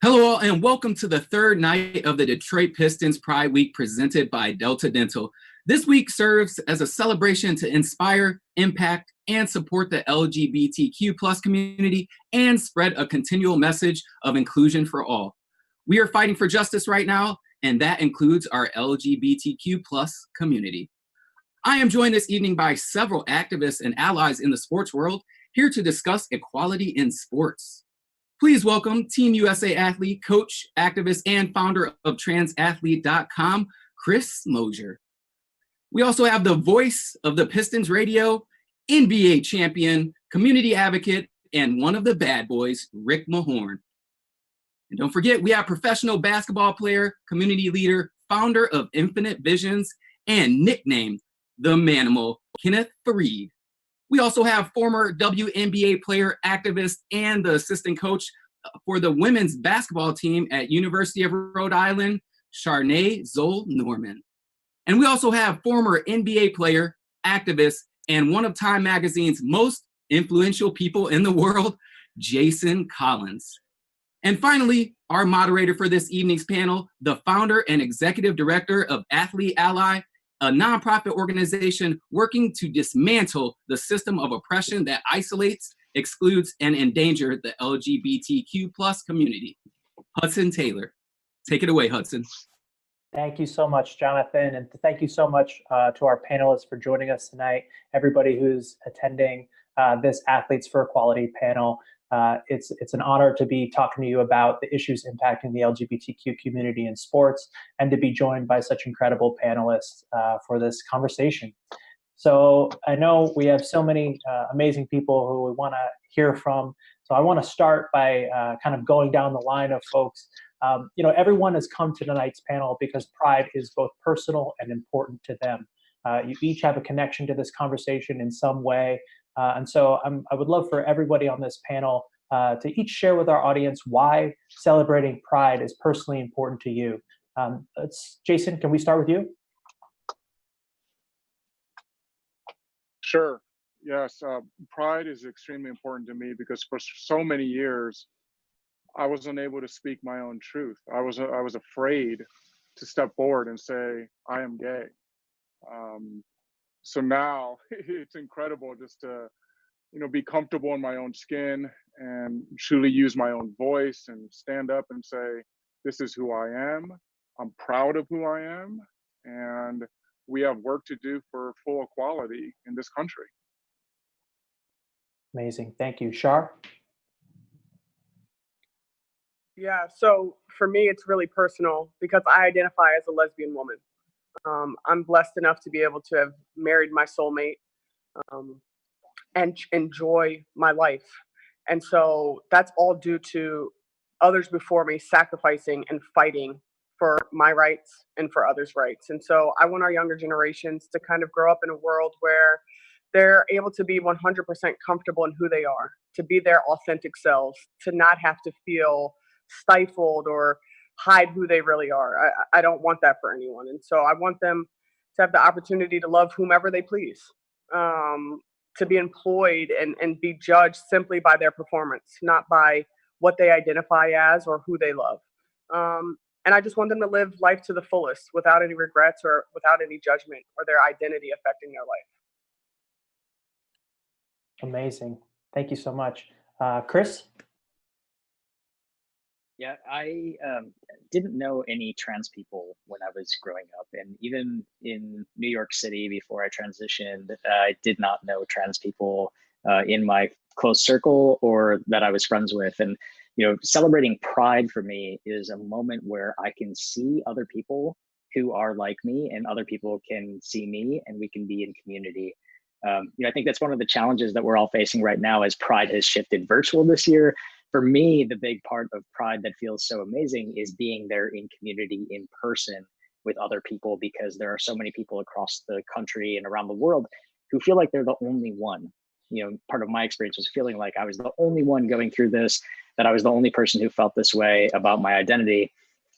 Hello all, and welcome to the third night of the Detroit Pistons Pride Week presented by Delta Dental. This week serves as a celebration to inspire, impact, and support the LGBTQ plus community and spread a continual message of inclusion for all. We are fighting for justice right now, and that includes our LGBTQ plus community. I am joined this evening by several activists and allies in the sports world here to discuss equality in sports. Please welcome Team USA athlete, coach, activist, and founder of transathlete.com, Chris Mosier. We also have the voice of the Pistons radio, NBA champion, community advocate, and one of the bad boys, Rick MAHORN. And don't forget, we have professional basketball player, community leader, founder of Infinite Visions, and nicknamed the Manimal, Kenneth FARIED. We also have former WNBA player, activist, and the assistant coach for the women's basketball team at University of Rhode Island, Sharnae Zoll Norman. And we also have former NBA player, activist, and one of Time Magazine's most influential people in the world, Jason Collins. And finally, our moderator for this evening's panel, the founder and executive director of Athlete Ally, a nonprofit organization working to dismantle the system of oppression that isolates, excludes, and endangers the LGBTQ plus community. Hudson Taylor. Take it away, Hudson. Thank you so much, Jonathan, and thank you so much to our panelists for joining us tonight, everybody who's attending this Athletes for Equality panel. It's an honor to be talking to you about the issues impacting the LGBTQ community in sports and to be joined by such incredible panelists for this conversation. So I know we have so many amazing people who we want to hear from. So I want to start by kind of going down the line of folks. Everyone has come to tonight's panel because pride is both personal and important to them. You each have a connection to this conversation in some way. And so I would love for everybody on this panel to each share with our audience why celebrating pride is personally important to you. Jason, can we start with you? Sure. Yes. Pride is extremely important to me because for so many years, I was unable to speak my own truth. I was afraid to step forward and say, I am gay. So now it's incredible just to, be comfortable in my own skin and truly use my own voice and stand up and say, this is who I am. I'm proud of who I am. And we have work to do for full equality in this country. Amazing. Thank you. Shar? Yeah, so for me, it's really personal because I identify as a lesbian woman. I'm blessed enough to be able to have married my soulmate and enjoy my life. And so that's all due to others before me sacrificing and fighting for my rights and for others' rights. And so I want our younger generations to kind of grow up in a world where they're able to be 100% comfortable in who they are, to be their authentic selves, to not have to feel stifled or hide who they really are. I don't want that for anyone. And so I want them to have the opportunity to love whomever they please, to be employed and be judged simply by their performance, not by what they identify as or who they love. And I just want them to live life to the fullest without any regrets or without any judgment or their identity affecting their life. Amazing. Thank you so much. Chris? Yeah, I didn't know any trans people when I was growing up. And even in New York City before I transitioned, I did not know trans people in my close circle or that I was friends with. And, celebrating Pride for me is a moment where I can see other people who are like me and other people can see me and we can be in community. I think that's one of the challenges that we're all facing right now as Pride has shifted virtual this year. For me, the big part of Pride that feels so amazing is being there in community in person with other people, because there are so many people across the country and around the world who feel like they're the only one. Part of my experience was feeling like I was the only one going through this, that I was the only person who felt this way about my identity.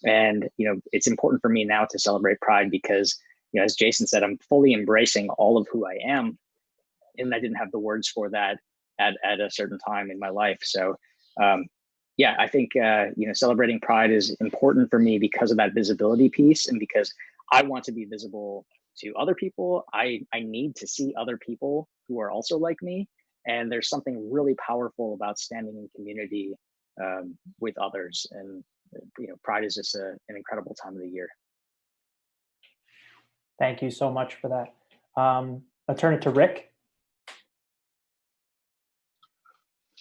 And, it's important for me now to celebrate Pride because, as Jason said, I'm fully embracing all of who I am. And I didn't have the words for that at a certain time in my life. So yeah, I think celebrating Pride is important for me because of that visibility piece, and because I want to be visible to other people. I need to see other people who are also like me, and there's something really powerful about standing in community with others. And Pride is just an incredible time of the year. Thank you so much for that. I'll turn it to Rick.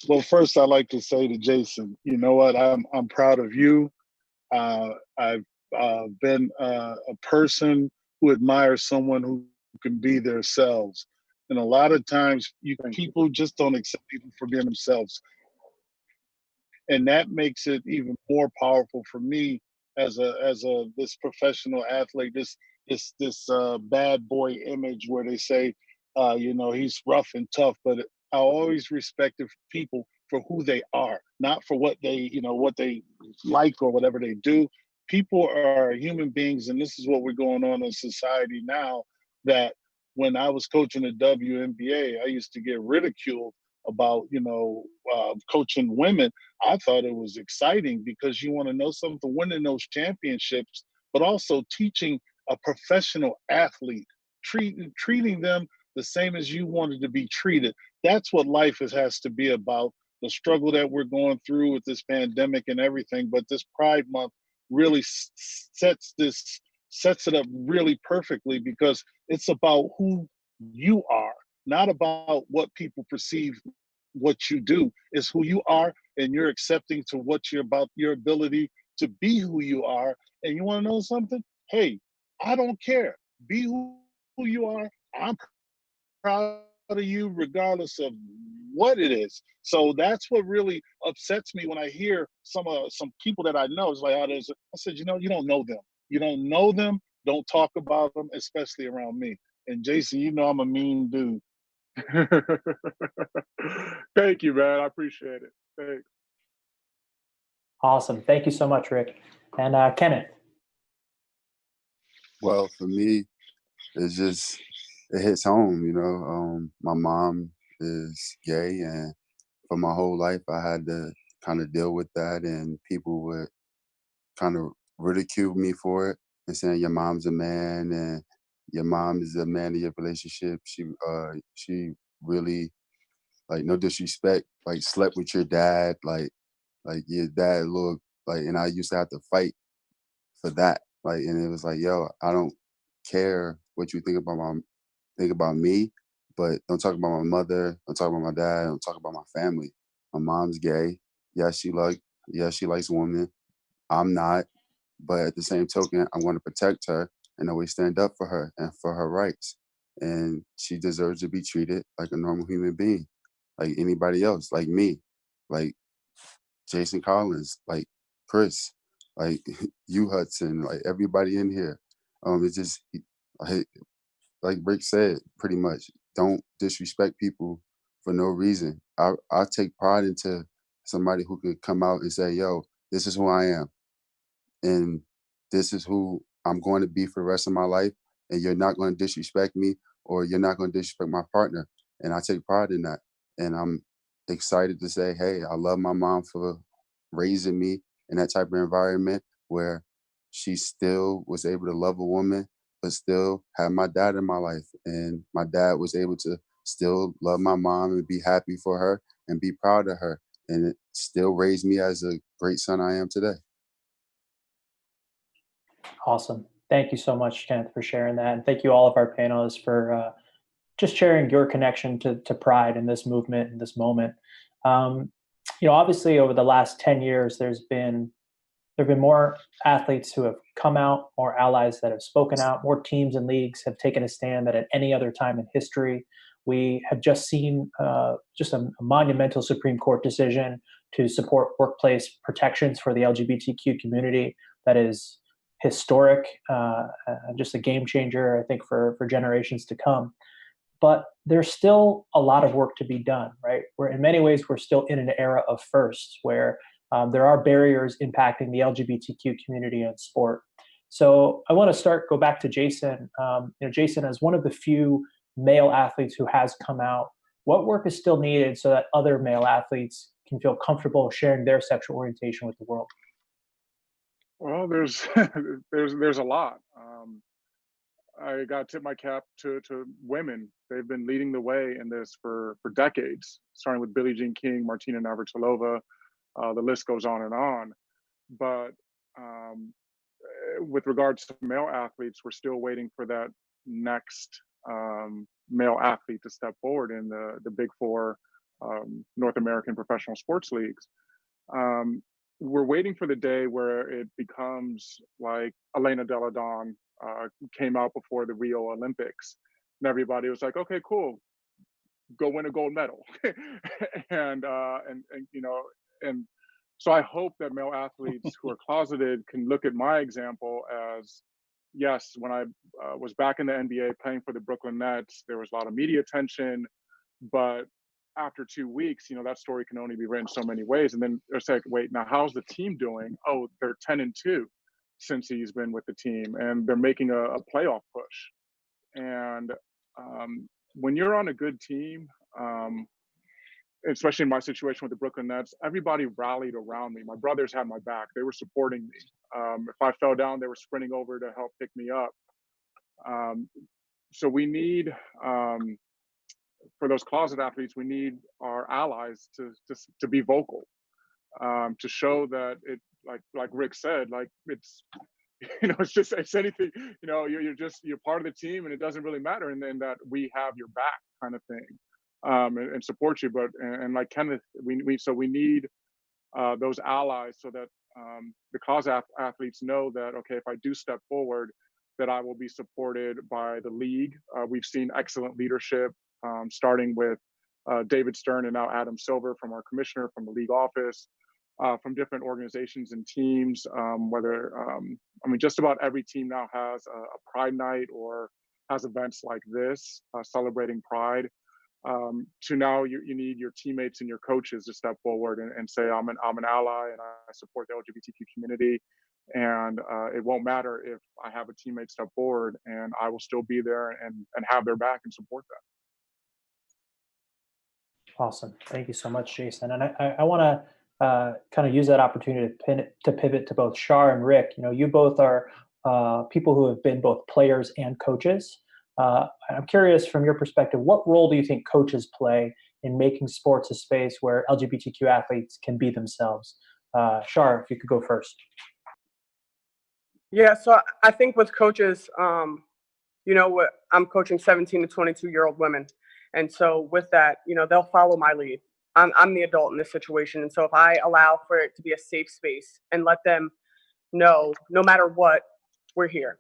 Well, first I'd like to say to Jason, you know what? I'm proud of you. I've been a person who admires someone who can be themselves, and a lot of times people just don't accept people for being themselves, and that makes it even more powerful for me as this professional athlete. This bad boy image where they say, he's rough and tough, but I always respected people for who they are, not for what they like or whatever they do. People are human beings, and this is what we're going on in society now. That when I was coaching the WNBA, I used to get ridiculed about coaching women. I thought it was exciting because you want to know something, winning those championships, but also teaching a professional athlete, treating them the same as you wanted to be treated. That's what life has to be about. The struggle that we're going through with this pandemic and everything, but this Pride Month really sets it up really perfectly, because it's about who you are, not about what people perceive what you do. It's who you are, and you're accepting to what you're about, your ability to be who you are. And you want to know something? Hey, I don't care. Be who you are. I'm proud of you regardless of what it is. So that's what really upsets me when I hear some people that I know. It's like, I said, you don't know them. You don't know them. Don't talk about them, especially around me. And Jason, I'm a mean dude. Thank you, man. I appreciate it. Thanks. Awesome. Thank you so much, Rick. And Kenneth. Well, for me, it hits home. My mom is gay, and for my whole life, I had to kind of deal with that, and people would kind of ridicule me for it and saying your mom's a man and your mom is a man in your relationship. She really, like, no disrespect, like slept with your dad, like your dad looked like, and I used to have to fight for that. Like, and it was like, yo, I don't care what you think about me, but don't talk about my mother, don't talk about my dad, don't talk about my family. My mom's gay. She likes women. I'm not. But at the same token, I'm going to protect her and always stand up for her and for her rights. And she deserves to be treated like a normal human being, like anybody else, like me, like Jason Collins, like Chris, like you, Hudson, like everybody in here. It's just, like Rick said, pretty much, don't disrespect people for no reason. I take pride into somebody who could come out and say, yo, this is who I am. And this is who I'm going to be for the rest of my life. And you're not going to disrespect me, or you're not going to disrespect my partner. And I take pride in that. And I'm excited to say, hey, I love my mom for raising me in that type of environment where she still was able to love a woman, but still have my dad in my life. And my dad was able to still love my mom and be happy for her and be proud of her. And it still raised me as a great son I am today. Awesome. Thank you so much, Kenneth, for sharing that. And thank you all of our panelists for just sharing your connection to Pride in this movement, in this moment. Obviously over the last 10 years, there have been more athletes who have come out, more allies that have spoken out, more teams and leagues have taken a stand than at any other time in history. We have just seen just a monumental Supreme Court decision to support workplace protections for the LGBTQ community that is historic, just a game changer, I think, for generations to come. But there's still a lot of work to be done, right? Where in many ways, we're still in an era of firsts where there are barriers impacting the LGBTQ community in sport. So I want to go back to Jason. Jason, as one of the few male athletes who has come out, what work is still needed so that other male athletes can feel comfortable sharing their sexual orientation with the world? Well, there's there's a lot. I got to tip my cap to women. They've been leading the way in this for decades, starting with Billie Jean King, Martina Navratilova. The list goes on and on. But um, with regards to male athletes, we're still waiting for that next male athlete to step forward in the big four North American professional sports leagues. Um, we're waiting for the day where it becomes like Elena Delle Donne came out before the Rio Olympics, and everybody was like, "Okay, cool, go win a gold medal," and you know, and so I hope that male athletes who are closeted can look at my example as, yes, when I was back in the NBA playing for the Brooklyn Nets, there was a lot of media attention, but after 2 weeks, that story can only be written so many ways. And then it's like, wait, now how's the team doing? Oh, they're 10-2 since he's been with the team, and they're making a playoff push. And when you're on a good team, especially in my situation with the Brooklyn Nets, everybody rallied around me. My brothers had my back; they were supporting me. If I fell down, they were sprinting over to help pick me up. So we need, for those closet athletes, we need our allies to be vocal, to show that it, like Rick said, like it's it's anything. You're part of the team, and it doesn't really matter, and then that we have your back, kind of thing, and support you. But and like Kenneth, we need those allies, so that the cause athletes know that, okay, if I do step forward, that I will be supported by the league. We've seen excellent leadership, starting with David Stern and now Adam Silver from our commissioner, from the league office, from different organizations and teams. Just about every team now has a Pride Night or has events like this, celebrating Pride. To now, you need your teammates and your coaches to step forward and say, I'm an ally and I support the LGBTQ community. And it won't matter if I have a teammate step forward, and I will still be there and have their back and support them. Awesome. Thank you so much, Jason. And I want to kind of use that opportunity to pivot to both Shar and Rick. You both are people who have been both players and coaches. I'm curious, from your perspective, what role do you think coaches play in making sports a space where LGBTQ athletes can be themselves? Shar, if you could go first. Yeah, so I think with coaches, I'm coaching 17 to 22-year-old women. And so with that, they'll follow my lead. I'm the adult in this situation. And so if I allow for it to be a safe space and let them know, no matter what, we're here,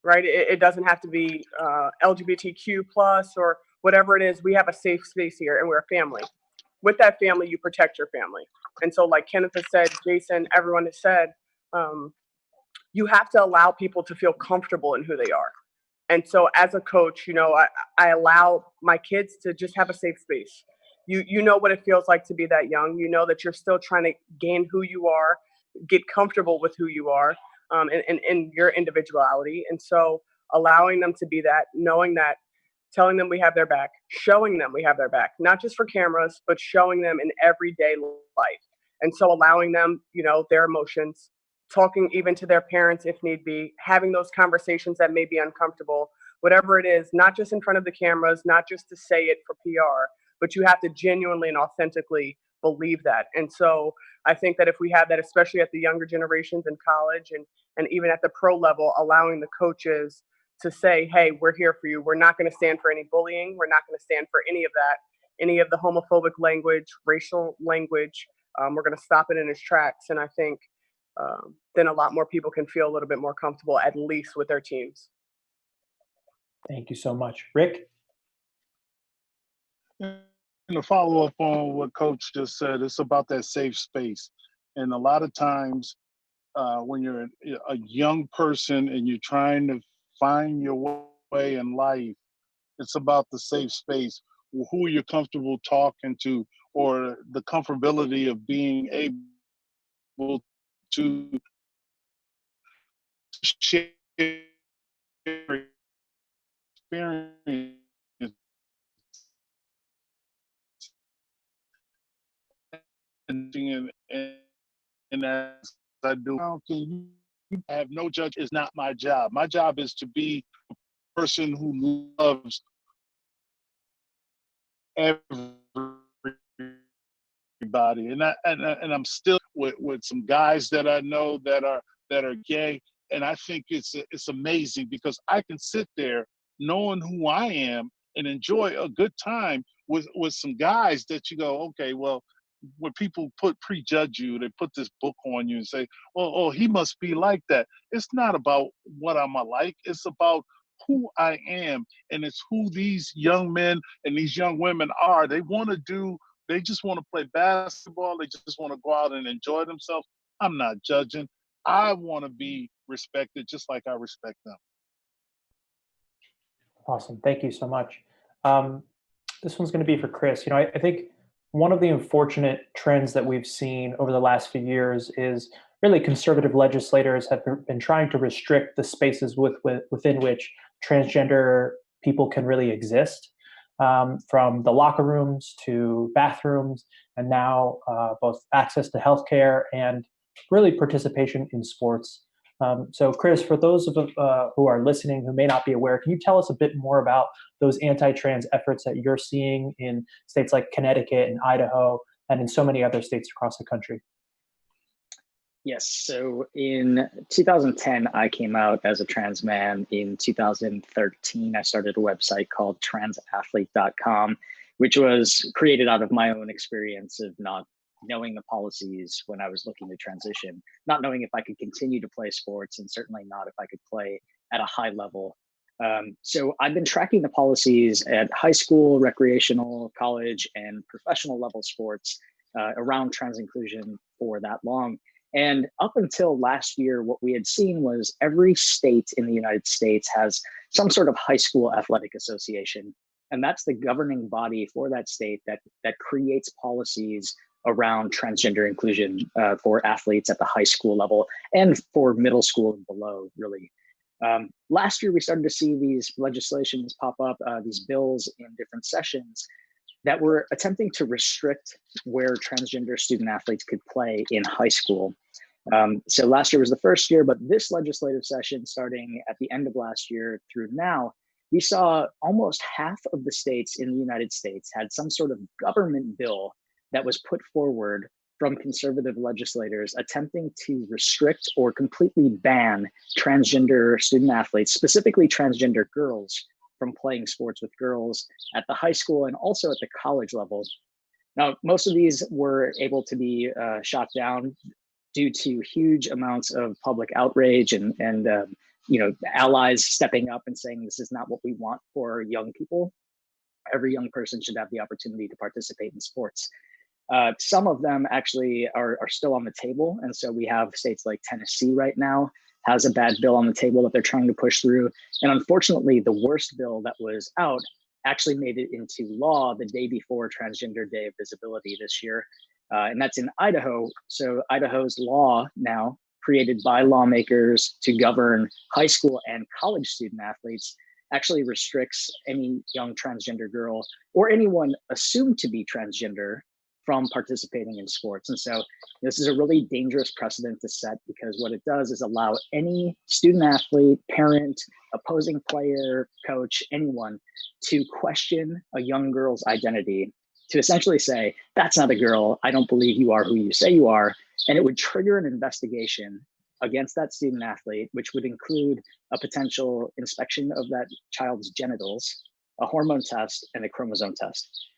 right? It doesn't have to be LGBTQ plus or whatever it is. We have a safe space here, and we're a family. With that family, you protect your family. And so like Kenneth has said, Jason, everyone has said, you have to allow people to feel comfortable in who they are. And so as a coach, I allow my kids to just have a safe space. You know what it feels like to be that young. You know that you're still trying to gain who you are, get comfortable with who you are, and your individuality. And so allowing them to be that, knowing that, telling them we have their back, showing them we have their back, not just for cameras, but showing them in everyday life. And so allowing them, their emotions, talking even to their parents if need be, having those conversations that may be uncomfortable, whatever it is, not just in front of the cameras, not just to say it for PR, but you have to genuinely and authentically believe that. And so I think that if we have that, especially at the younger generations in college and even at the pro level, allowing the coaches to say, hey, we're here for you. We're not going to stand for any bullying. We're not going to stand for any of that, any of the homophobic language, racial language. We're going to stop it in its tracks. And I think then a lot more people can feel a little bit more comfortable, at least with their teams. Thank you so much. Rick? And to follow up on what Coach just said, it's about that safe space. And a lot of times when you're a young person and you're trying to find your way in life, it's about the safe space, who you're comfortable talking to, or the comfortability of being able to share experience. and as I do, how can you have no judge is not my job. My job is to be a person who loves everybody, and I'm still with some guys that I know that are gay, and I think it's amazing because I can sit there knowing who I am and enjoy a good time with some guys that you go, okay, well, when people prejudge you, they put this book on you and say, oh, he must be like that. It's not about what I'm like. It's about who I am, and it's who these young men and these young women are. They just want to play basketball. They just want to go out and enjoy themselves. I'm not judging. I want to be respected just like I respect them. Awesome. Thank you so much. This one's going to be for Chris. I think one of the unfortunate trends that we've seen over the last few years is really conservative legislators have been trying to restrict the spaces within which transgender people can really exist, from the locker rooms to bathrooms, and now both access to healthcare and really participation in sports. So Chris, for those who are listening who may not be aware, can you tell us a bit more about those anti-trans efforts that you're seeing in states like Connecticut and Idaho and in so many other states across the country? Yes, so in 2010, I came out as a trans man. In 2013, I started a website called transathlete.com, which was created out of my own experience of not knowing the policies when I was looking to transition, not knowing if I could continue to play sports, and certainly not if I could play at a high level. So I've been tracking the policies at high school, recreational, college, and professional level sports around trans inclusion for that long. And up until last year, what we had seen was every state in the United States has some sort of high school athletic association. And that's the governing body for that state that creates policies around transgender inclusion for athletes at the high school level and for middle school and below, really. Last year, we started to see these legislations pop up, these bills in different sessions that were attempting to restrict where transgender student athletes could play in high school. So last year was the first year, but this legislative session, starting at the end of last year through now, we saw almost half of the states in the United States had some sort of government bill that was put forward from conservative legislators attempting to restrict or completely ban transgender student athletes, specifically transgender girls, from playing sports with girls at the high school and also at the college level. Now, most of these were able to be shot down due to huge amounts of public outrage and allies stepping up and saying this is not what we want for young people. Every young person should have the opportunity to participate in sports. Some of them actually are still on the table. And so we have states like Tennessee right now has a bad bill on the table that they're trying to push through. And unfortunately, the worst bill that was out actually made it into law the day before Transgender Day of Visibility this year. And that's in Idaho. So Idaho's law now, created by lawmakers to govern high school and college student athletes, actually restricts any young transgender girl or anyone assumed to be transgender from participating in sports. And so this is a really dangerous precedent to set, because what it does is allow any student athlete, parent, opposing player, coach, anyone to question a young girl's identity, to essentially say, that's not a girl, I don't believe you are who you say you are. And it would trigger an investigation against that student athlete, which would include a potential inspection of that child's genitals, a hormone test, and a chromosome test.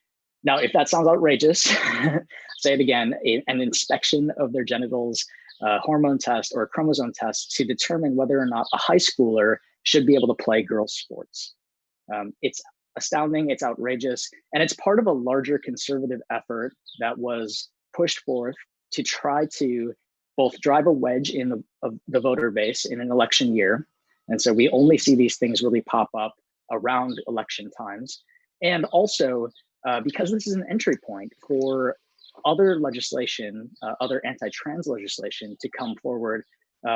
Now, if that sounds outrageous, say it again, an inspection of their genitals, a hormone test, or a chromosome test to determine whether or not a high schooler should be able to play girls' sports. It's astounding, it's outrageous, and it's part of a larger conservative effort that was pushed forth to try to both drive a wedge in the voter base in an election year. And so we only see these things really pop up around election times. And also, because this is an entry point for other legislation, other anti-trans legislation to come forward,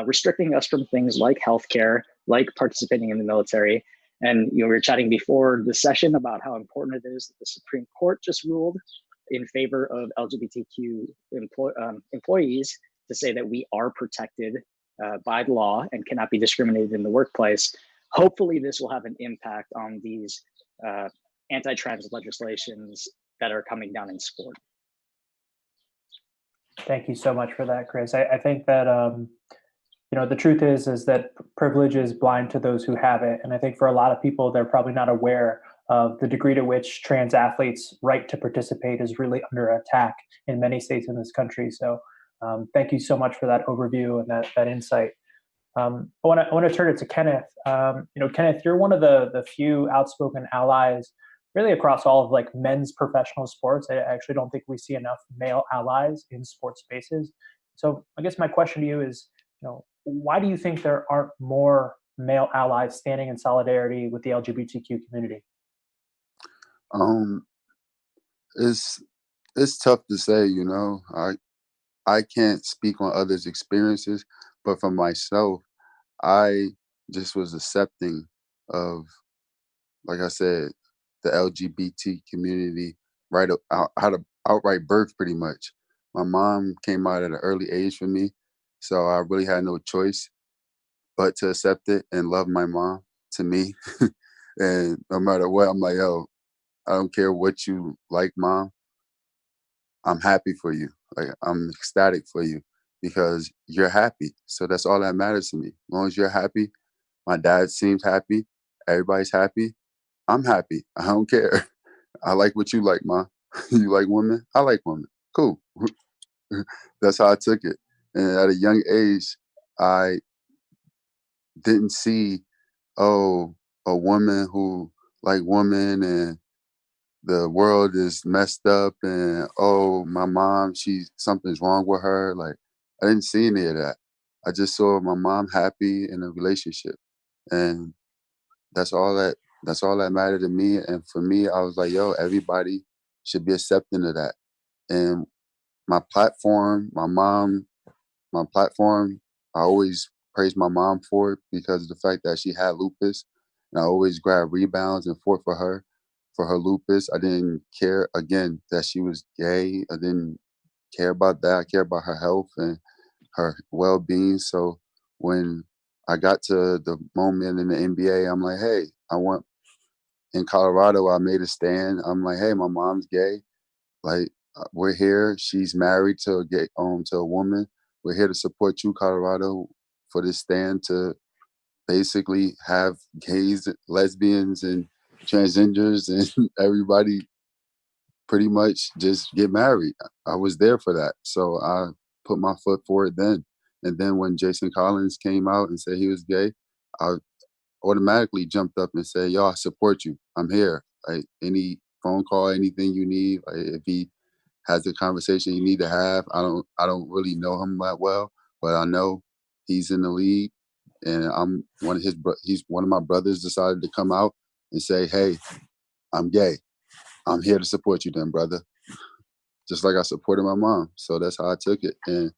restricting us from things like healthcare, like participating in the military. And we were chatting before the session about how important it is that the Supreme Court just ruled in favor of LGBTQ employees to say that we are protected by the law and cannot be discriminated in the workplace. Hopefully this will have an impact on these anti-trans legislations that are coming down in sport. Thank you so much for that, Chris. I think that, the truth is that privilege is blind to those who have it. And I think for a lot of people, they're probably not aware of the degree to which trans athletes' right to participate is really under attack in many states in this country. So thank you so much for that overview and that insight. I want to turn it to Kenneth. Kenneth, you're one of the few outspoken allies really across all of like men's professional sports. I actually don't think we see enough male allies in sports spaces. So I guess my question to you is, why do you think there aren't more male allies standing in solidarity with the LGBTQ community? It's tough to say, I can't speak on others' experiences, but for myself, I just was accepting of, like I said, the LGBT community right out of outright birth, pretty much. My mom came out at an early age for me, so I really had no choice but to accept it and love my mom to me. And no matter what, I'm like, yo, I don't care what you like, mom. I'm happy for you. Like, I'm ecstatic for you because you're happy. So that's all that matters to me. As long as you're happy, my dad seems happy, everybody's happy, I'm happy. I don't care. I like what you like, ma. You like women? I like women. Cool. That's how I took it. And at a young age, I didn't see, oh, a woman who like women and the world is messed up and oh, my mom, something's wrong with her. Like, I didn't see any of that. I just saw my mom happy in a relationship. And that's all that mattered to me. And for me, I was like, yo, everybody should be accepting of that. And my platform, my platform, I always praise my mom for it because of the fact that she had lupus. And I always grabbed rebounds and fought for her lupus. I didn't care, again, that she was gay. I didn't care about that. I care about her health and her well-being. So when I got to the moment in the NBA, I'm like, hey, in Colorado, I made a stand. I'm like, hey, my mom's gay. Like, we're here. She's married to a woman. We're here to support you, Colorado, for this stand to basically have gays, lesbians, and transgenders and everybody pretty much just get married. I was there for that. So I put my foot forward then. And then when Jason Collins came out and said he was gay, I automatically jumped up and said, yo, I support you. I'm here. Like, any phone call, anything you need, like, if he has the conversation you need to have. I don't really know him that well, but I know he's in the league, and I'm he's one of my brothers decided to come out and say, hey, I'm gay. I'm here to support you then, brother. Just like I supported my mom. So that's how I took it. And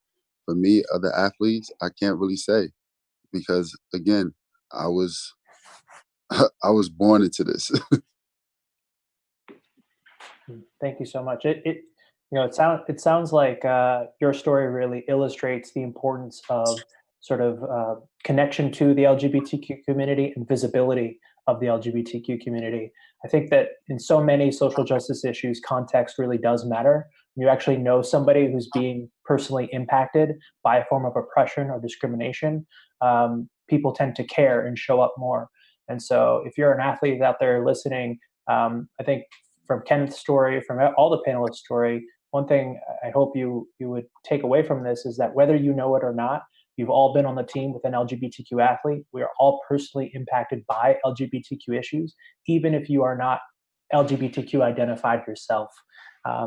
for me, other athletes, I can't really say because again, I was I was born into this. Thank you so much. It sounds like your story really illustrates the importance of sort of connection to the LGBTQ community and visibility of the LGBTQ community. I think that in so many social justice issues, context really does matter. You actually know somebody who's being personally impacted by a form of oppression or discrimination. People tend to care and show up more. And so if you're an athlete out there listening, I think from Kenneth's story, from all the panelists' story, one thing I hope you would take away from this is that whether you know it or not, you've all been on the team with an LGBTQ athlete. We are all personally impacted by LGBTQ issues, even if you are not LGBTQ identified yourself.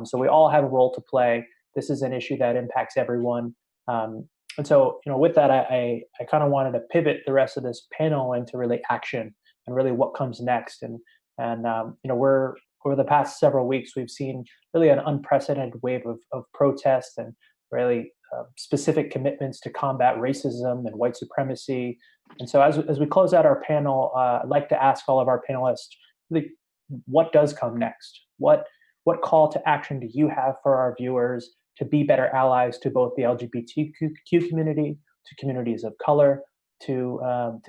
So we all have a role to play. This is an issue that impacts everyone. And so, with that, I kind of wanted to pivot the rest of this panel into really action and really what comes next. And we're over the past several weeks, we've seen really an unprecedented wave of protests and really specific commitments to combat racism and white supremacy. And so as we close out our panel, I'd like to ask all of our panelists, really, what does come next? What what call to action do you have for our viewers to be better allies to both the LGBTQ community, to communities of color, to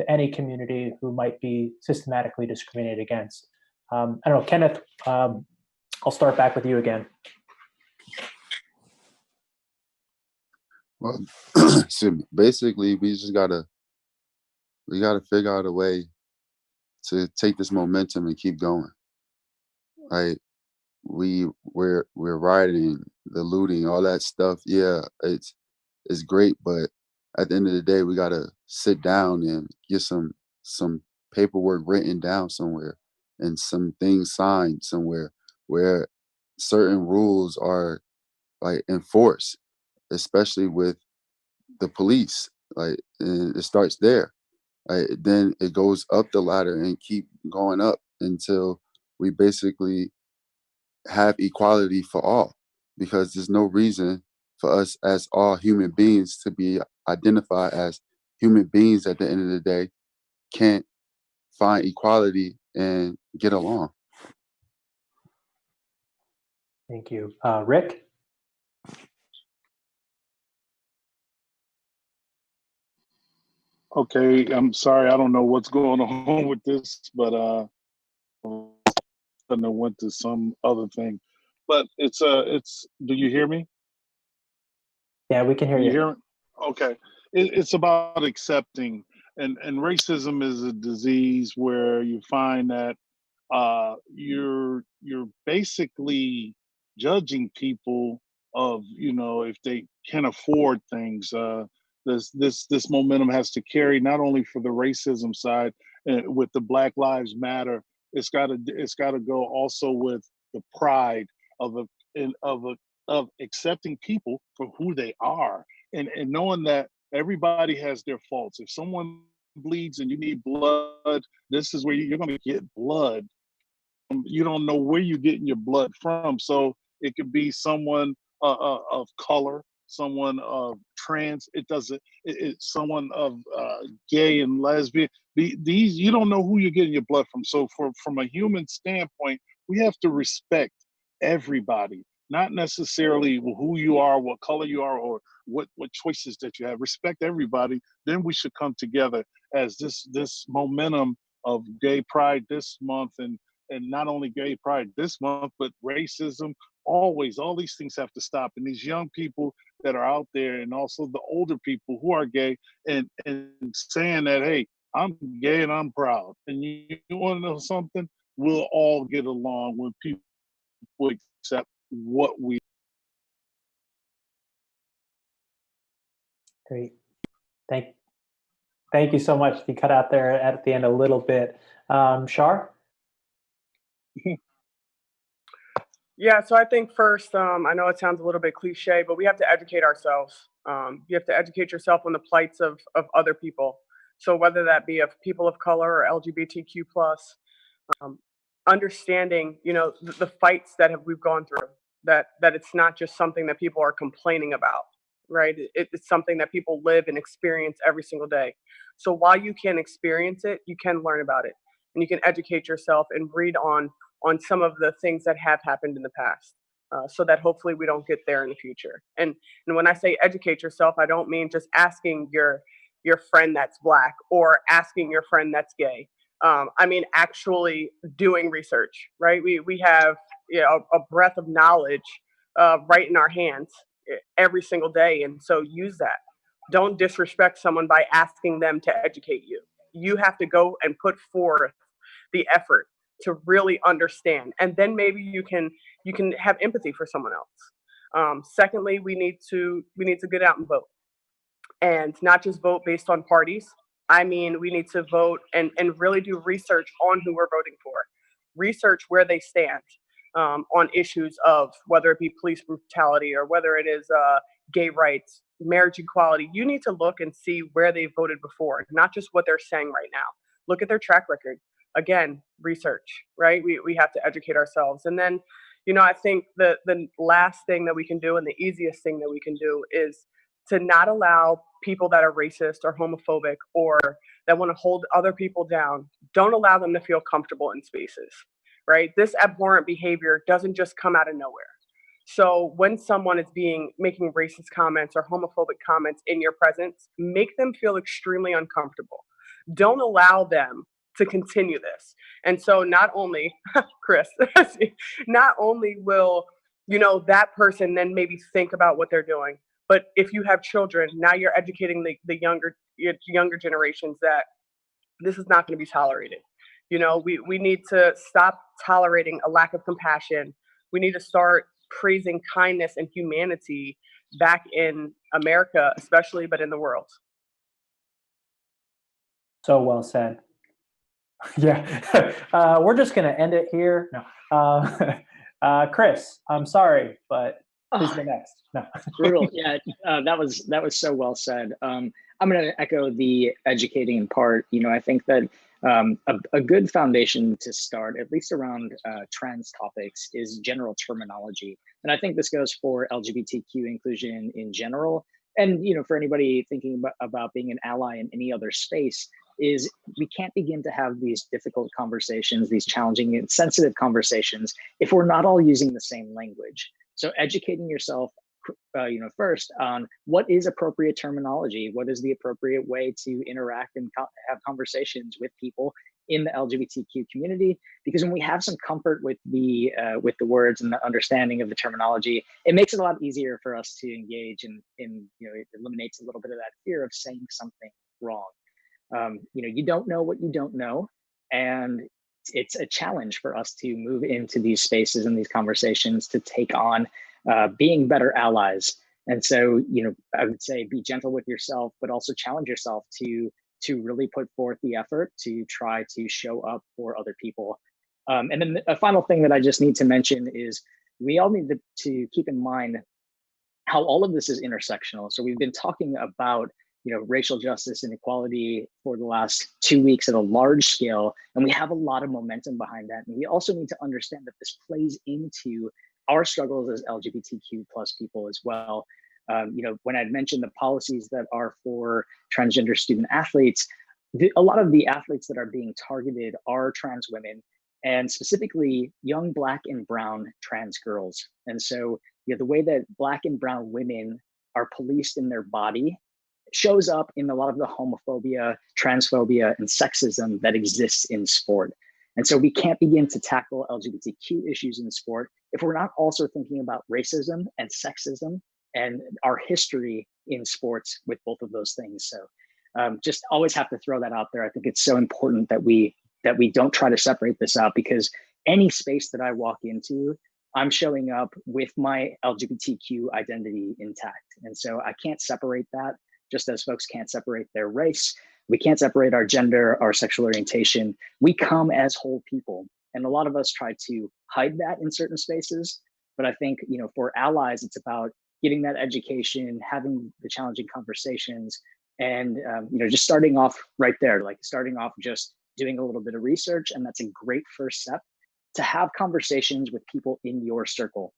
any community who might be systematically discriminated against? I don't know, Kenneth, I'll start back with you again. Well, excuse me. Basically, we gotta figure out a way to take this momentum and keep going. Like we're rioting, the looting, all that stuff. Yeah, it's great, but at the end of the day, we gotta sit down and get some paperwork written down somewhere and some things signed somewhere where certain rules are like enforced, especially with the police. Like, and it starts there. Then it goes up the ladder and keep going up until we basically have equality for all, because there's no reason for us as all human beings to be identified as human beings at the end of the day can't find equality and get along. Thank you. Rick? Okay, I'm sorry, I don't know what's going on with this, but and I went to some other thing. But it's do you hear me? Yeah, we can hear You you. hear me? Okay. It's about accepting, and racism is a disease where you find that you're basically judging people of, you know, if they can afford things. This momentum has to carry not only for the racism side with the Black Lives Matter. It's got to go also with the pride of a in- of accepting people for who they are, and knowing that everybody has their faults. If someone bleeds and you need blood, this is where you're going to get blood. You don't know where you're getting your blood from. So it could be someone of color, someone of trans. It doesn't. It's someone of gay and lesbian. These, you don't know who you're getting your blood from. So from a human standpoint, we have to respect everybody, not necessarily who you are, what color you are, or what choices that you have. Respect everybody. Then we should come together as this momentum of Gay Pride this month, and not only Gay Pride this month, but racism. Always, all these things have to stop. And these young people that are out there, and also the older people who are gay, and saying that, hey, I'm gay and I'm proud. And you want to know something? We'll all get along when people accept what we. Great. Thank you so much. You cut out there at the end a little bit. Shar? Yeah, so I think first, I know it sounds a little bit cliche, but we have to educate ourselves. You have to educate yourself on the plights of other people. So whether that be of people of color or LGBTQ plus, understanding, you know, the fights that we've gone through, that it's not just something that people are complaining about, right? It's something that people live and experience every single day. So while you can experience it, you can learn about it, and you can educate yourself and read on some of the things that have happened in the past, so that hopefully we don't get there in the future. And when I say educate yourself, I don't mean just asking your friend that's Black or asking your friend that's gay. I mean actually doing research, right? We have, you know, a breadth of knowledge right in our hands every single day, and so use that. Don't disrespect someone by asking them to educate you. You have to go and put forth the effort to really understand, and then maybe you can have empathy for someone else. Secondly, we need to get out and vote, and not just vote based on parties. I mean, we need to vote and really do research on who we're voting for, research where they stand on issues of whether it be police brutality or whether it is gay rights, marriage equality. You need to look and see where they voted before, not just what they're saying right now. Look at their track record. Again, research, right? We have to educate ourselves. And then, you know, I think the last thing that we can do and the easiest thing that we can do is to not allow people that are racist or homophobic or that want to hold other people down, don't allow them to feel comfortable in spaces, right? This abhorrent behavior doesn't just come out of nowhere. So when someone is making racist comments or homophobic comments in your presence, make them feel extremely uncomfortable. Don't allow them to continue this. And so not only, Chris, not only will, that person then maybe think about what they're doing, but if you have children, now you're educating the younger generations that this is not going to be tolerated. We need to stop tolerating a lack of compassion. We need to start praising kindness and humanity back in America, especially, but in the world. So well said. Yeah, we're just going to end it here. No, Chris, I'm sorry, but please go next. No. Brutal. Yeah, that was so well said. I'm going to echo the educating part. I think that a good foundation to start, at least around trans topics, is general terminology. And I think this goes for LGBTQ inclusion in general. And, for anybody thinking about being an ally in any other space, is we can't begin to have these difficult conversations, these challenging and sensitive conversations, if we're not all using the same language. So educating yourself, first on what is appropriate terminology, what is the appropriate way to interact and have conversations with people in the LGBTQ community. Because when we have some comfort with the words and the understanding of the terminology, it makes it a lot easier for us to engage, and it eliminates a little bit of that fear of saying something wrong. You don't know what you don't know, and it's a challenge for us to move into these spaces and these conversations to take on being better allies. And so, I would say be gentle with yourself, but also challenge yourself to really put forth the effort to try to show up for other people. And then a final thing that I just need to mention is we all need to keep in mind how all of this is intersectional. So we've been talking about racial justice and equality for the last 2 weeks at a large scale, and we have a lot of momentum behind that. And we also need to understand that this plays into our struggles as LGBTQ plus people as well. When I'd mentioned the policies that are for transgender student athletes, a lot of the athletes that are being targeted are trans women, and specifically young Black and Brown trans girls. And so the way that Black and Brown women are policed in their body shows up in a lot of the homophobia, transphobia, and sexism that exists in sport. And so we can't begin to tackle LGBTQ issues in sport if we're not also thinking about racism and sexism and our history in sports with both of those things. So just always have to throw that out there. I think it's so important that we don't try to separate this out, because any space that I walk into, I'm showing up with my LGBTQ identity intact. And so I can't separate that, just as folks can't separate their race. We can't separate our gender, our sexual orientation. We come as whole people. And a lot of us try to hide that in certain spaces. But I think, for allies, it's about getting that education, having the challenging conversations, and, just starting off right there, like starting off just doing a little bit of research. And that's a great first step to have conversations with people in your circle.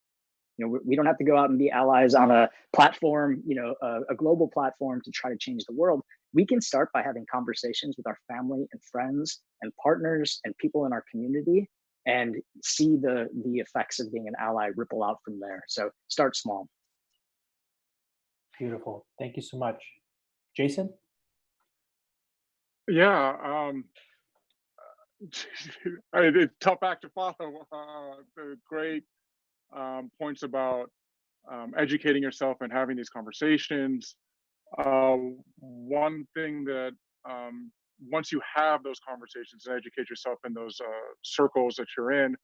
We don't have to go out and be allies on a platform, a global platform to try to change the world. We can start by having conversations with our family and friends and partners and people in our community, and see the effects of being an ally ripple out from there. So start small. Beautiful. Thank you so much. Jason? Yeah. It's tough act to follow. Great points about educating yourself and having these conversations. One thing that once you have those conversations and educate yourself in those circles that you're in,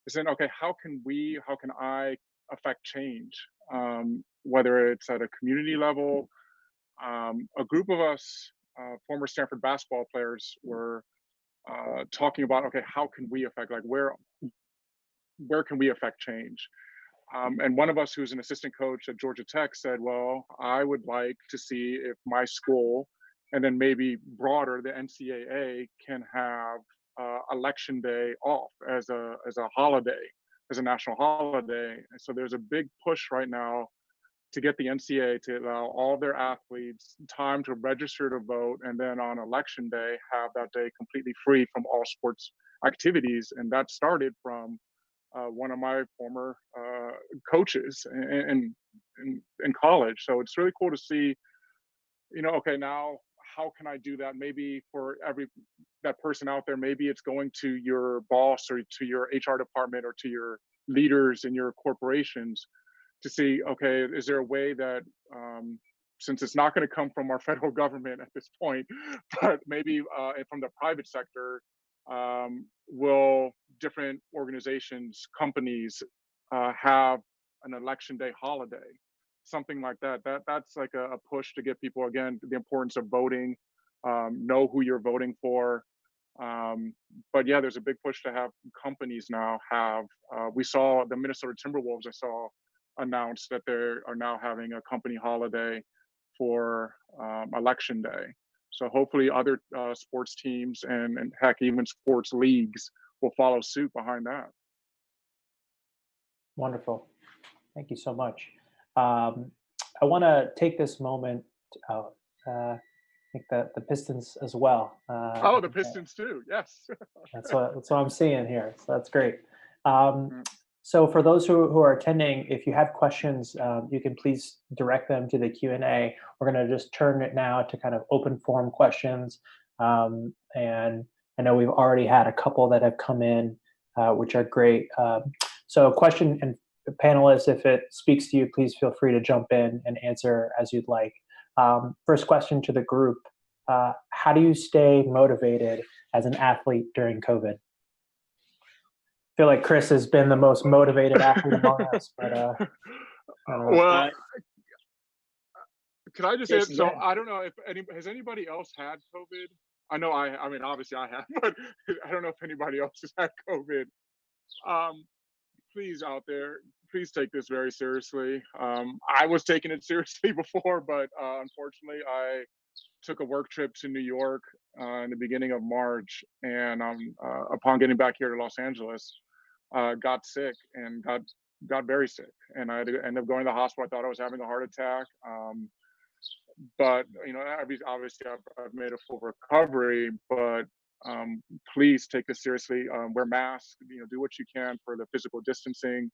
is then, okay, how can I affect change? Whether it's at a community level, a group of us, former Stanford basketball players, were talking about, okay, how can we affect, like where can we affect change? And one of us who's an assistant coach at Georgia Tech said, well, I would like to see if my school, and then maybe broader, the NCAA, can have election day off as a holiday, as a national holiday. And so there's a big push right now to get the NCAA to allow all their athletes time to register to vote, and then on election day have that day completely free from all sports activities. And that started from one of my former coaches in college. So it's really cool to see, okay, now how can I do that? Maybe for that person out there, maybe it's going to your boss or to your HR department or to your leaders in your corporations to see, okay, is there a way that, since it's not going to come from our federal government at this point, but maybe from the private sector, will different organizations, companies have an election day holiday, something like that. That's like a push to get people, again, the importance of voting, know who you're voting for. But yeah, there's a big push to have companies now have, we saw the Minnesota Timberwolves, I saw announced that they are now having a company holiday for election day. So hopefully other sports teams and heck, even sports leagues will follow suit behind that. Wonderful. Thank you so much. I want to take this moment, I think the Pistons as well. Oh, the Pistons too, yes. That's what I'm seeing here, so that's great. So for those who are attending, if you have questions, you can please direct them to the Q&A. We're going to just turn it now to kind of open forum questions. And I know we've already had a couple that have come in, which are great. So question, and panelists, if it speaks to you, please feel free to jump in and answer as you'd like. First question to the group, how do you stay motivated as an athlete during COVID? I feel like Chris has been the most motivated athlete among us, but well, can I just say, so yeah. I don't know if has anybody else had COVID? I know I mean, obviously I have, but I don't know if anybody else has had COVID. Please out there, please take this very seriously. I was taking it seriously before, but unfortunately I took a work trip to New York in the beginning of March, and upon getting back here to Los Angeles, got sick and got very sick, and I had to end up going to the hospital. I thought I was having a heart attack, but obviously I've made a full recovery. But please take this seriously. Wear masks. Do what you can for the physical distancing.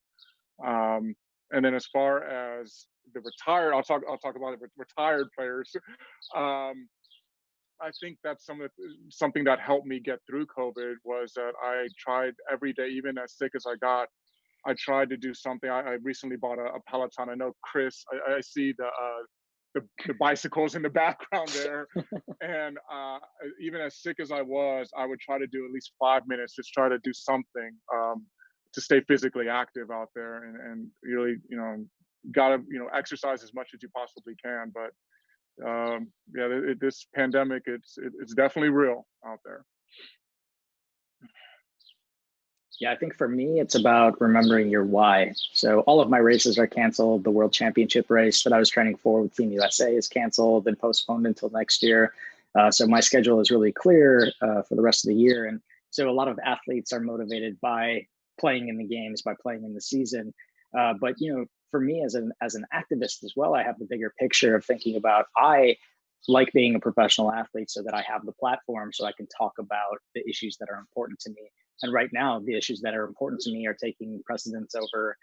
And then as far as the retired, I'll talk about the retired players. I think that's something that helped me get through COVID was that I tried every day, even as sick as I got, I tried to do something. I recently bought a Peloton. I know Chris, I see the bicycles in the background there. And even as sick as I was, I would try to do at least 5 minutes, just try to do something to stay physically active out there, and really, gotta, exercise as much as you possibly can. But yeah, this pandemic, it's definitely real out there. Yeah, I think for me, it's about remembering your why. So all of my races are canceled. The World Championship race that I was training for with Team USA is canceled and postponed until next year. So my schedule is really clear for the rest of the year. And so a lot of athletes are motivated by playing in the games, by playing in the season. But, for me as an activist as well, I have the bigger picture of thinking about, I like being a professional athlete so that I have the platform so I can talk about the issues that are important to me. And right now, the issues that are important to me are taking precedence over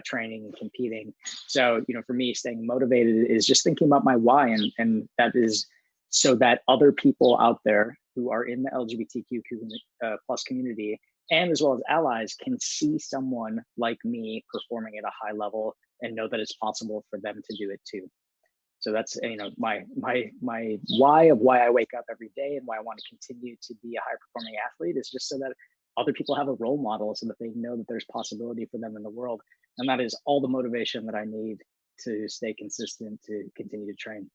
training and competing. So, for me, staying motivated is just thinking about my why. And that is so that other people out there who are in the LGBTQ plus community, and as well as allies, can see someone like me performing at a high level and know that it's possible for them to do it too. So that's, my why of why I wake up every day and why I want to continue to be a high performing athlete is just so that other people have a role model, so that they know that there's possibility for them in the world. And that is all the motivation that I need to stay consistent, to continue to train.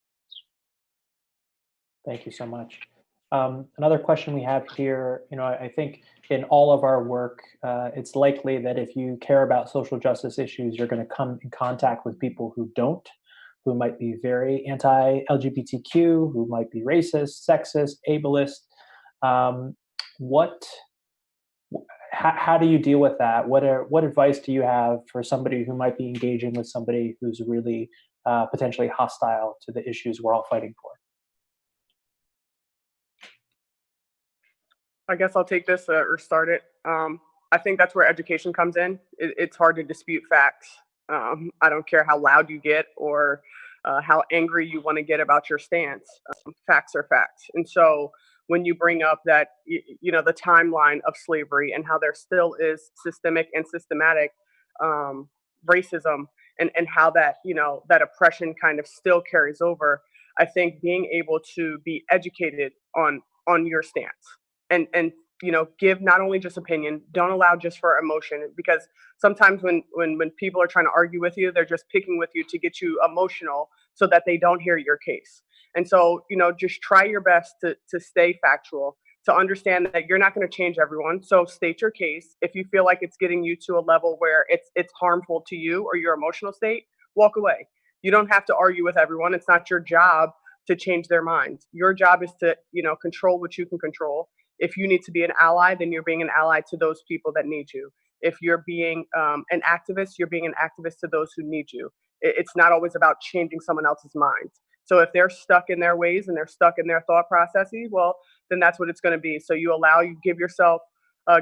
Thank you so much. Another question we have here, I think in all of our work, it's likely that if you care about social justice issues, you're going to come in contact with people who don't, who might be very anti-LGBTQ, who might be racist, sexist, ableist. How do you deal with that? What advice do you have for somebody who might be engaging with somebody who's really potentially hostile to the issues we're all fighting for. I guess I'll take this or start it. I think that's where education comes in. It's hard to dispute facts. I don't care how loud you get or how angry you want to get about your stance. Facts are facts. And so when you bring up that, the timeline of slavery and how there still is systemic and systematic racism and how that, that oppression kind of still carries over, I think being able to be educated on your stance and give not only just opinion, don't allow just for emotion, because sometimes when people are trying to argue with you, they're just picking with you to get you emotional so that they don't hear your case. And so, just try your best to stay factual, to understand that you're not going to change everyone. So state your case. If you feel like it's getting you to a level where it's harmful to you or your emotional state, walk away. You don't have to argue with everyone. It's not your job to change their minds. Your job is to, control what you can control. If you need to be an ally, then you're being an ally to those people that need you. If you're being an activist, you're being an activist to those who need you. It's not always about changing someone else's mind. So if they're stuck in their ways and they're stuck in their thought processes, well, then that's what it's going to be. So you give yourself,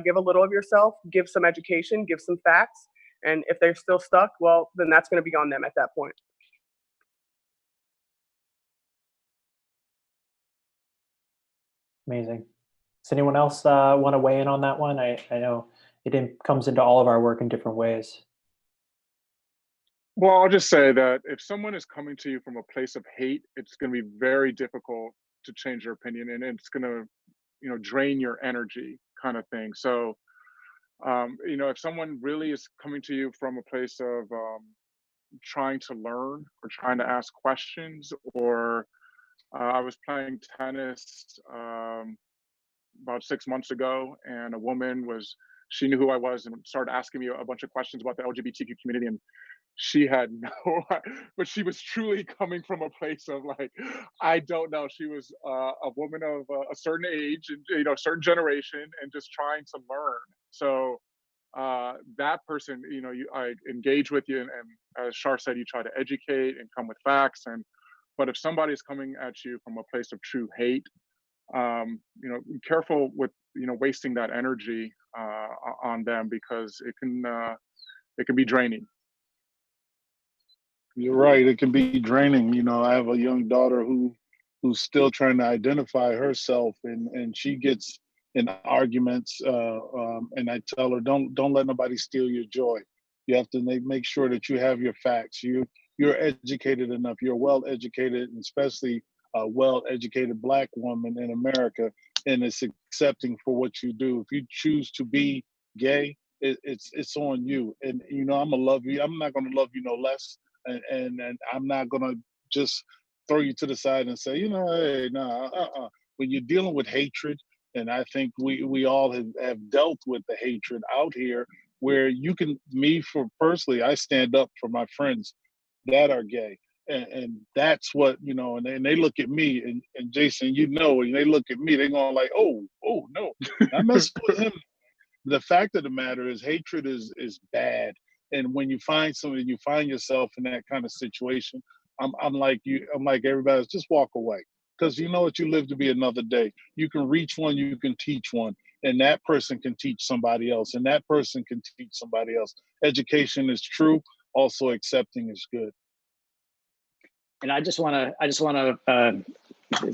give a little of yourself, give some education, give some facts. And if they're still stuck, well, then that's going to be on them at that point. Amazing. Does anyone else want to weigh in on that one? I know it comes into all of our work in different ways. Well, I'll just say that if someone is coming to you from a place of hate, it's going to be very difficult to change their opinion, and it's going to, drain your energy, kind of thing. So, if someone really is coming to you from a place of trying to learn or trying to ask questions, or I was playing tennis about 6 months ago, and a woman she knew who I was and started asking me a bunch of questions about the LGBTQ community, and she had but she was truly coming from a place of like, I don't know. She was a woman of a certain age and a certain generation, and just trying to learn. So that person, I engage with you, and as Shar said, you try to educate and come with facts. But if somebody's coming at you from a place of true hate, be careful with wasting that energy on them, because it can be draining. You're right. It can be draining. I have a young daughter who's still trying to identify herself, and she gets in arguments. And I tell her, don't let nobody steal your joy. You have to make sure that you have your facts. You're educated enough. You're well educated, and especially a well-educated Black woman in America, and it's accepting for what you do. If you choose to be gay, it's on you. And I'm gonna love you. I'm not gonna love you no less. And I'm not gonna just throw you to the side and say, hey, no, When you're dealing with hatred, and I think we all have dealt with the hatred out here, where personally, I stand up for my friends that are gay. And that's what, and they look at me, and Jason, and they look at me, they're going like, oh no, I messed with him. The fact of the matter is, hatred is bad. And when you find something, you find yourself in that kind of situation, I'm like everybody else, just walk away. Because you live to be another day. You can reach one, you can teach one, and that person can teach somebody else, and that person can teach somebody else. Education is true, also accepting is good. And I just want to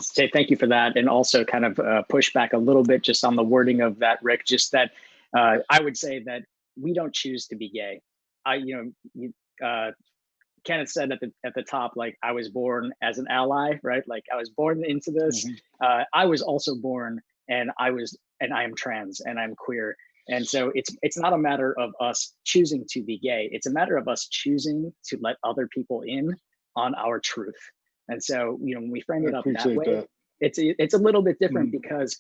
say thank you for that, and also kind of push back a little bit just on the wording of that, Rick. Just that I would say that we don't choose to be gay. Kenneth said at the top, like, I was born as an ally, right? Like, I was born into this. Mm-hmm. I was also born, and I am trans, and I'm queer. And so it's not a matter of us choosing to be gay. It's a matter of us choosing to let other people in on our truth. And so, when we frame it up that way, it's a little bit different, mm-hmm. because,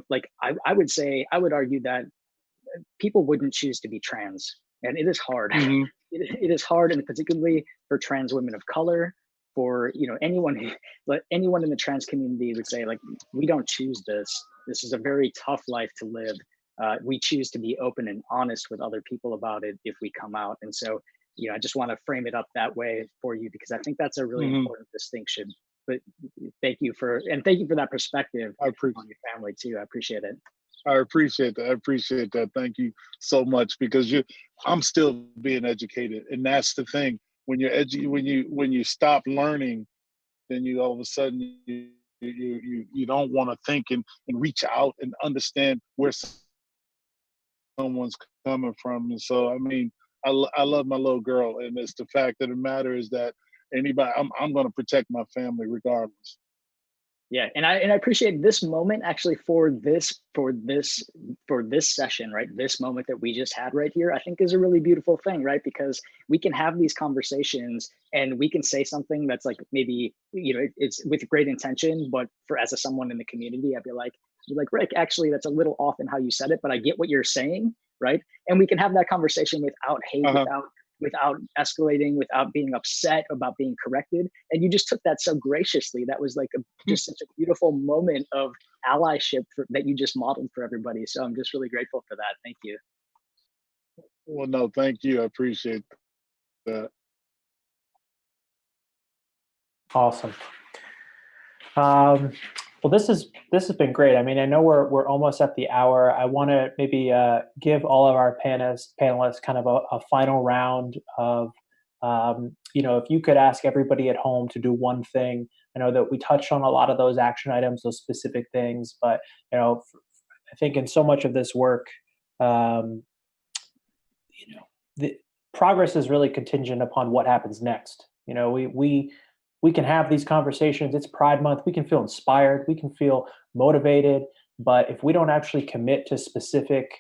like I would argue that people wouldn't choose to be trans, and it is hard. Mm-hmm. It is hard, and particularly for trans women of color, for anyone in the trans community would say, like, we don't choose this. This is a very tough life to live. We choose to be open and honest with other people about it if we come out. And so I just want to frame it up that way for you, because I think that's a really important distinction. But thank you for that perspective I appreciate on your family too. I appreciate it. I appreciate that. I appreciate that. Thank you so much, because I'm still being educated, and that's the thing. When when you stop learning, then you all of a sudden you don't want to think and reach out and understand where someone's coming from. And so, I mean, I love my little girl, and it's the fact of the matter is that I'm going to protect my family regardless. Yeah, and I appreciate this moment actually for this session, right? This moment that we just had right here, I think is a really beautiful thing, right? Because we can have these conversations and we can say something that's like, maybe, it's with great intention, but as someone in the community, I'd be like, Rick, actually, that's a little off in how you said it, but I get what you're saying, right? And we can have that conversation without hate, without escalating, without being upset, about being corrected. And you just took that so graciously. That was like just such a beautiful moment of allyship that you just modeled for everybody. So I'm just really grateful for that. Thank you. Well, no, thank you. I appreciate that. Awesome. Well, this has been great. I mean, I know we're almost at the hour. I want to maybe give all of our panelists kind of a final round of, if you could ask everybody at home to do one thing. I know that we touched on a lot of those action items, those specific things, but I think in so much of this work, the progress is really contingent upon what happens next. We can have these conversations. It's Pride Month. We can feel inspired. We can feel motivated. But if we don't actually commit to specific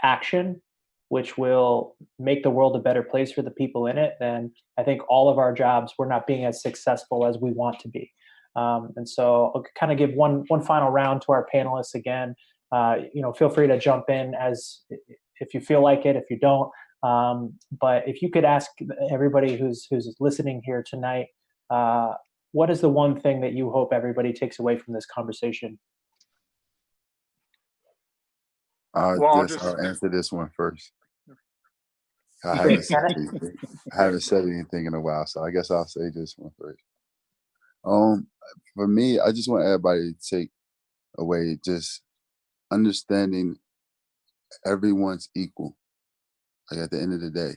action, which will make the world a better place for the people in it, then I think all of our jobs, we're not being as successful as we want to be. And so I'll kind of give one final round to our panelists again. Feel free to jump in if you feel like it, if you don't. But if you could ask everybody who's listening here tonight, what is the one thing that you hope everybody takes away from this conversation? Well, I'll answer this one first. I haven't said anything in a while, so I guess I'll say this one first. For me, I just want everybody to take away just understanding everyone's equal. Like at the end of the day,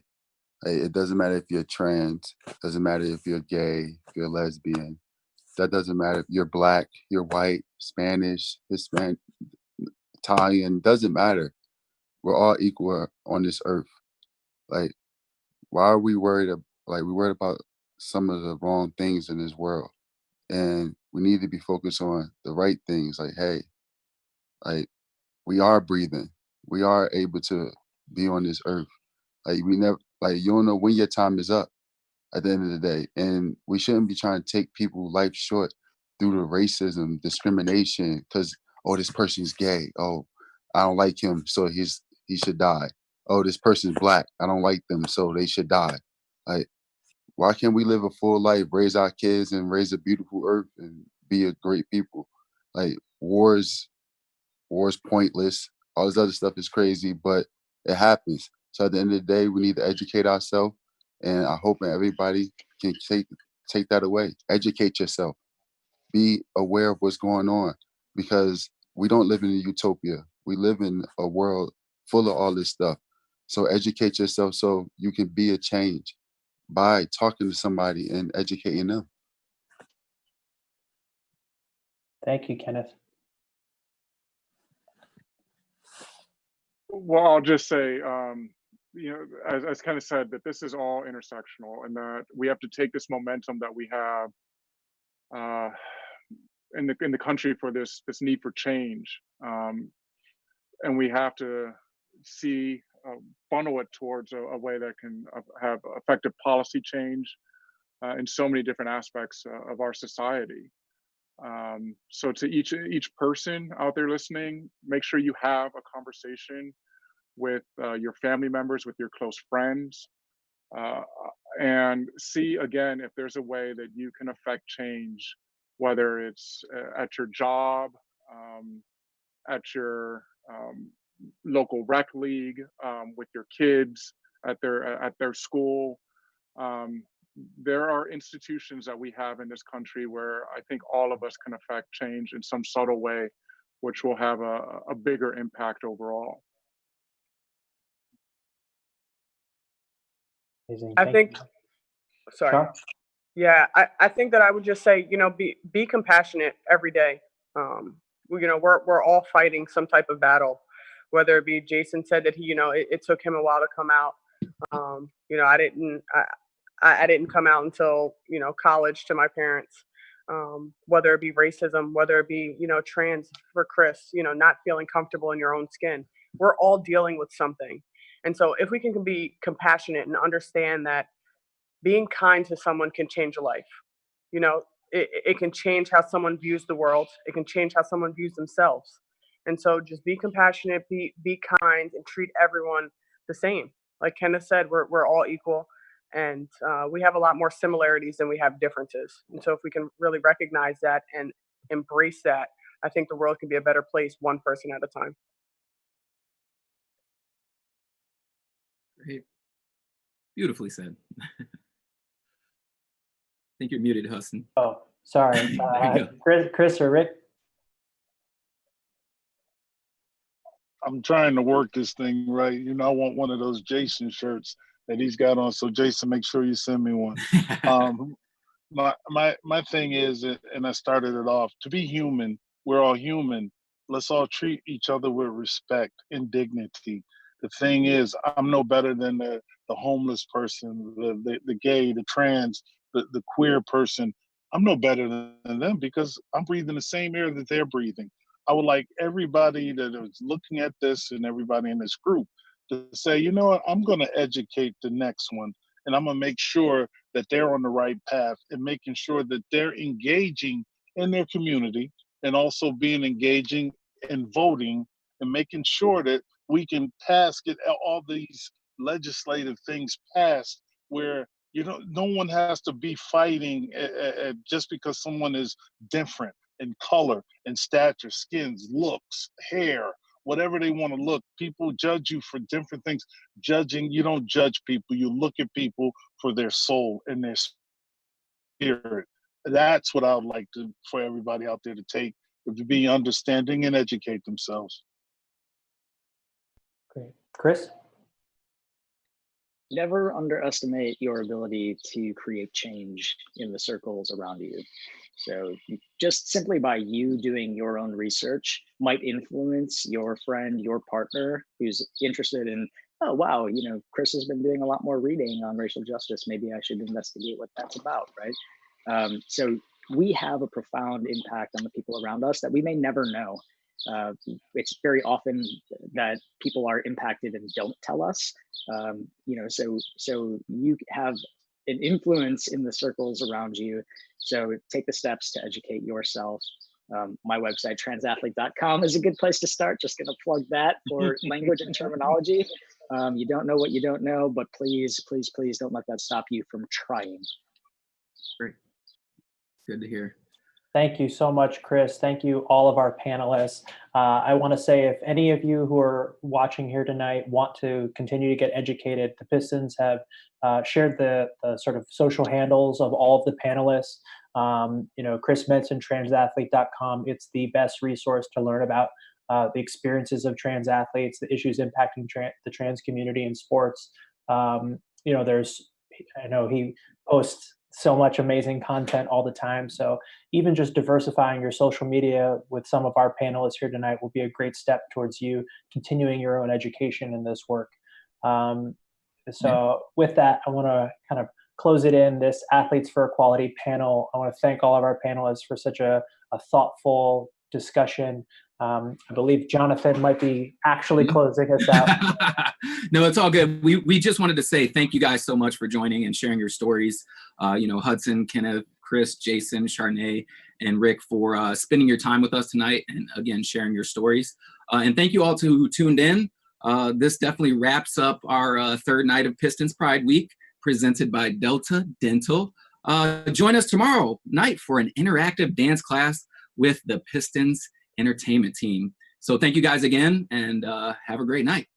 it doesn't matter if you're trans, doesn't matter if you're gay, if you're lesbian. That doesn't matter if you're Black, you're white, Spanish, Hispanic, Italian, doesn't matter. We're all equal on this earth. Like, why are we worried about some of the wrong things in this world? And we need to be focused on the right things. Like, hey, like we are breathing. We are able to be on this earth. Like you don't know when your time is up at the end of the day. And we shouldn't be trying to take people's life short through the racism, discrimination, because, oh, this person's gay. Oh, I don't like him, so he should die. Oh, this person's Black. I don't like them, so they should die. Like, why can't we live a full life, raise our kids and raise a beautiful earth and be a great people? Like war's pointless. All this other stuff is crazy, but it happens. So at the end of the day, we need to educate ourselves, and I hope everybody can take that away. Educate yourself. Be aware of what's going on, because we don't live in a utopia. We live in a world full of all this stuff. So educate yourself so you can be a change by talking to somebody and educating them. Thank you, Kenneth. Well, I'll just say, as kind of said, that this is all intersectional, and that we have to take this momentum that we have in the country for this need for change, and we have to funnel it towards a way that can have effective policy change in so many different aspects of our society. So to each person out there listening, make sure you have a conversation with your family members, with your close friends, and see again if there's a way that you can affect change, whether it's at your job, at your local rec league, with your kids at their school, There are institutions that we have in this country where I think all of us can affect change in some subtle way, which will have a bigger impact overall. Amazing. I Thank think, you. sorry. Char? Yeah, I think that I would just say, be compassionate every day. We're all fighting some type of battle, whether it be Jason said that it took him a while to come out. I didn't come out until, college to my parents. Whether it be racism, whether it be, trans for Chris, not feeling comfortable in your own skin. We're all dealing with something. And so if we can be compassionate and understand that being kind to someone can change a life. It can change how someone views the world. It can change how someone views themselves. And so just be compassionate, be kind, and treat everyone the same. Like Kenneth said, we're all equal, and we have a lot more similarities than we have differences. And so if we can really recognize that and embrace that, I think the world can be a better place, one person at a time. Great. Beautifully said. I think you're muted, Hudson. Oh, sorry. There you go. Chris or Rick? I'm trying to work this thing right. I want one of those Jason shirts that he's got on. So Jason, make sure you send me one. My thing is, and I started it off, to be human, we're all human. Let's all treat each other with respect and dignity. The thing is, I'm no better than the homeless person, the gay, the trans, the queer person. I'm no better than them because I'm breathing the same air that they're breathing. I would like everybody that is looking at this and everybody in this group to say, you know what, I'm going to educate the next one, and I'm going to make sure that they're on the right path and making sure that they're engaging in their community and also being engaging in voting and making sure that we can get all these legislative things passed where no one has to be fighting just because someone is different in color and stature, skins, looks, hair, whatever they want to look. People judge you for different things. You don't judge people. You look at people for their soul and their spirit. That's what I would like for everybody out there to take, to be understanding and educate themselves. Great. Chris? Never underestimate your ability to create change in the circles around you. So just simply by you doing your own research might influence your friend, your partner who's interested in, oh, wow, Chris has been doing a lot more reading on racial justice. Maybe I should investigate what that's about, right? So we have a profound impact on the people around us that we may never know. It's very often that people are impacted and don't tell us. So you have an influence in the circles around you. So take the steps to educate yourself. My website, transathlete.com, is a good place to start. Just gonna plug that for language and terminology. You don't know what you don't know, but please, please, please don't let that stop you from trying. Great. Good to hear. Thank you so much, Chris. Thank you, all of our panelists. I want to say, if any of you who are watching here tonight want to continue to get educated, the Pistons have shared the sort of social handles of all of the panelists. Chris mentioned transathlete.com. It's the best resource to learn about the experiences of trans athletes, the issues impacting the trans community in sports. I know he posts so much amazing content all the time. So even just diversifying your social media with some of our panelists here tonight will be a great step towards you continuing your own education in this work. With that, I want to kind of close it in this Athletes for Equality panel. I want to thank all of our panelists for such a thoughtful discussion. I believe Jonathan might be actually closing us out. No, it's all good. We just wanted to say thank you guys so much for joining and sharing your stories. Hudson, Kenneth, Chris, Jason, Charnay, and Rick for spending your time with us tonight and again sharing your stories. And thank you all who tuned in. This definitely wraps up our third night of Pistons Pride Week, presented by Delta Dental. Join us tomorrow night for an interactive dance class with the Pistons entertainment team. So thank you guys again, and have a great night.